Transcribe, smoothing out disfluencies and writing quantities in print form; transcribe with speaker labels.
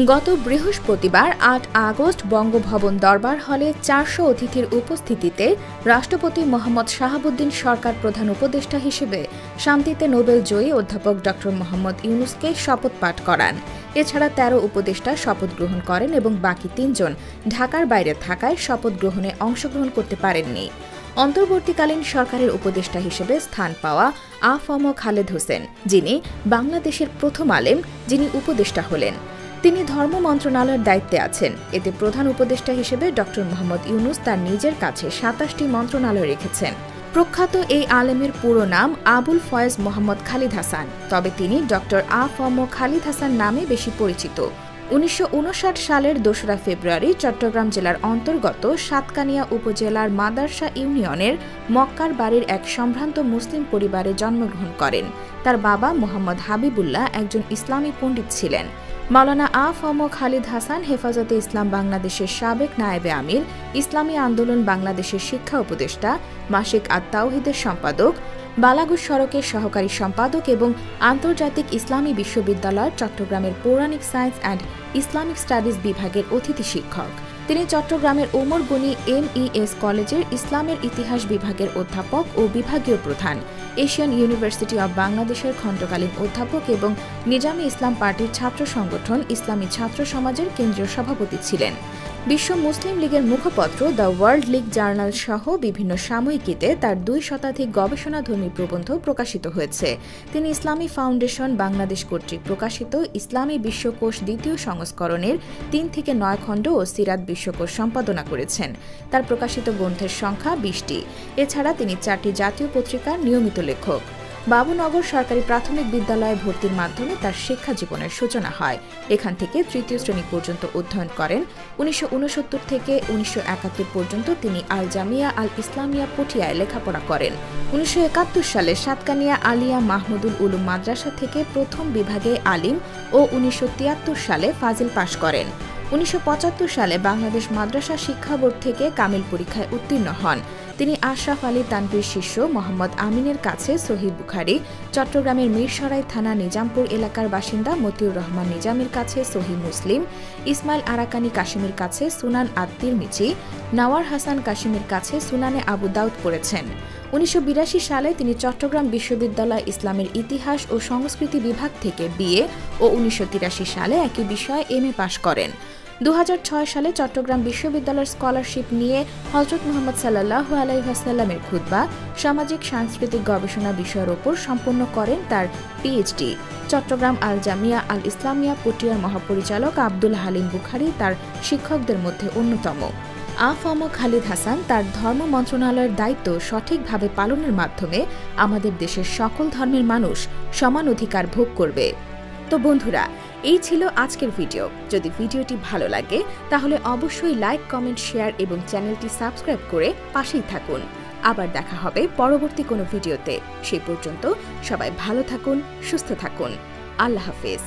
Speaker 1: গত বৃহস্পতিবার ৮ আগস্ট বঙ্গভবন দরবার হলে ৪০০ অতিথির উপস্থিতিতে রাষ্ট্রপতি মোহাম্মদ শাহাবুদ্দিন সরকার প্রধান উপদেষ্টা হিসেবে শান্তিতে নোবেল জয়ী অধ্যাপক ড মোহাম্মদ ইউনূসকে শপথ পাঠ করান। এছাড়া ১৩ উপদেষ্টা শপথ গ্রহণ করেন এবং বাকি ৩ জন ঢাকার বাইরে থাকায় শপথ গ্রহণে অংশগ্রহণ করতে পারেননি। অন্তর্বর্তীকালীন সরকারের উপদেষ্টা হিসেবে স্থান পাওয়া আ.ফ.ম. খালেদ হোসেন, যিনি বাংলাদেশের প্রথম আলেম যিনি উপদেষ্টা হলেন, তিনি ধর্ম মন্ত্রণালয়ের দায়িত্বে আছেন। এতে প্রধান উপদেষ্টা হিসেবে ড মোহাম্মদ ইউনূস তার নিজের কাছে ২৭টি মন্ত্রণালয় রেখেছেন। প্রখ্যাত এই আলেমের পুরো নাম আবুল ফয়েজ মোহাম্মদ খালিদ হাসান, তবে তিনি ড আ.ফ.ম. খালিদ হাসান নামে বেশি পরিচিত। ১৯৫৯ সালের ২রা ফেব্রুয়ারি চট্টগ্রাম জেলার অন্তর্গত সাতকানিয়া উপজেলার মাদার্শা ইউনিয়নের মক্কার বাড়ির এক সম্ভ্রান্ত মুসলিম পরিবারে জন্মগ্রহণ করেন। তার বাবা মোহাম্মদ হাবিবুল্লাহ একজন ইসলামী পণ্ডিত ছিলেন। মাওলানা আ.ফ.ম. খালিদ হাসান হেফাজতে ইসলাম বাংলাদেশের সাবেক নায়েবে আমির, ইসলামী আন্দোলন বাংলাদেশের শিক্ষা উপদেষ্টা, মাসিক আত-তাওহিদের সম্পাদক, বালাগুজ সড়কের সহকারী সম্পাদক এবং আন্তর্জাতিক ইসলামী বিশ্ববিদ্যালয় চট্টগ্রামের পৌরাণিক সায়েন্স অ্যান্ড ইসলামিক স্টাডিজ বিভাগের অতিথি শিক্ষক। তিনি চট্টগ্রামের ওমর গনি এম.ই.এস. কলেজের ইসলামের ইতিহাস বিভাগের অধ্যাপক ও বিভাগীয় প্রধান, এশিয়ান ইউনিভার্সিটি অব বাংলাদেশের খণ্ডকালীন অধ্যাপক এবং নিজামী ইসলাম পার্টির ছাত্র সংগঠন ইসলামী ছাত্র সমাজের কেন্দ্রীয় সভাপতি ছিলেন। বিশ্ব মুসলিম লীগের মুখপত্র দ্য ওয়ার্ল্ড লীগ জার্নাল সহ বিভিন্ন সাময়িকীতে তার ২ শতাধিক গবেষণাধর্মী প্রবন্ধ প্রকাশিত হয়েছে। তিনি ইসলামী ফাউন্ডেশন বাংলাদেশ কর্তৃক প্রকাশিত ইসলামী বিশ্বকোষ ২য় সংস্করণের ৩ থেকে ৯ খণ্ড ও সিরাত বিশ্বকোষ সম্পাদনা করেছেন। তার প্রকাশিত গ্রন্থের সংখ্যা ২০টি। এছাড়া তিনি ৪টি জাতীয় পত্রিকার নিয়মিত লেখক। বাবুনগর সরকারি প্রাথমিক বিদ্যালয়ে ভর্তির মাধ্যমে তার শিক্ষা জীবনের সূচনা হয়। এখান থেকে ৩য় শ্রেণী পর্যন্ত অধ্যয়ন করেন। ১৯৬৯ থেকে ১৯৭১ পর্যন্ত তিনি আল জামিয়া আল ইসলামিয়া পটিয়ায় লেখাপড়া করেন। ১৯৭১ সালে সাতকানিয়া আলিয়া মাহমুদুল উলুম মাদ্রাসা থেকে প্রথম বিভাগে আলিম ও ১৯৭৩ সালে ফাজিল পাশ করেন। ১৯৭৫ সালে বাংলাদেশ মাদ্রাসা শিক্ষা বোর্ড থেকে কামিল পরীক্ষায় উত্তীর্ণ হন। তিনি আশরাফ আলী তানভীর শিষ্য মোহাম্মদ আমিনের কাছে সহিহ বুখারী, চট্টগ্রামের মিরসরাই থানা নিজামপুর এলাকার বাসিন্দা মতিউর রহমান নিজামীর কাছে সহিহ মুসলিম, ইসমাইল আরাকানি কাশিমের কাছে সুনান আত-তিরমিজি, নাওয়ার হাসান কাশিমের কাছে সুনানে আবু দাউদ পড়েছেন। ১৯৮২ সালে তিনি চট্টগ্রাম বিশ্ববিদ্যালয় ইসলামের ইতিহাস ও সংস্কৃতি বিভাগ থেকে বিএ ও ১৯৮৩ সালে একই বিষয়ে এমএ পাশ করেন। ২০০৬ সালে চট্টগ্রাম বিশ্ববিদ্যালয়ের স্কলারশিপ নিয়ে হযরত মুহাম্মদ সাল্লাল্লাহু আলাইহি ওয়াসাল্লামের খুতবা সামাজিক সাংস্কৃতিক গবেষণা বিষয়ের ওপর সম্পন্ন করেন তার পিএইচডি। চট্টগ্রাম আল জামিয়া আল ইসলামিয়া পটিয়ার মহাপরিচালক আব্দুল হালিম বুখারী তার শিক্ষকদের মধ্যে অন্যতম। আ.ফ.ম. খালিদ হাসান তার ধর্ম মন্ত্রণালয়ের দায়িত্ব সঠিকভাবে পালনের মাধ্যমে আমাদের দেশের সকল ধর্মের মানুষ সমান অধিকার ভোগ করবে। তো বন্ধুরা, এই ছিল আজকের ভিডিও। যদি ভিডিওটি ভালো লাগে তাহলে অবশ্যই লাইক, কমেন্ট, শেয়ার এবং চ্যানেলটি সাবস্ক্রাইব করে পাশেই থাকুন। আবার দেখা হবে পরবর্তী কোনো ভিডিওতে। সেই পর্যন্ত সবাই ভালো থাকুন, সুস্থ থাকুন। আল্লাহ হাফেজ।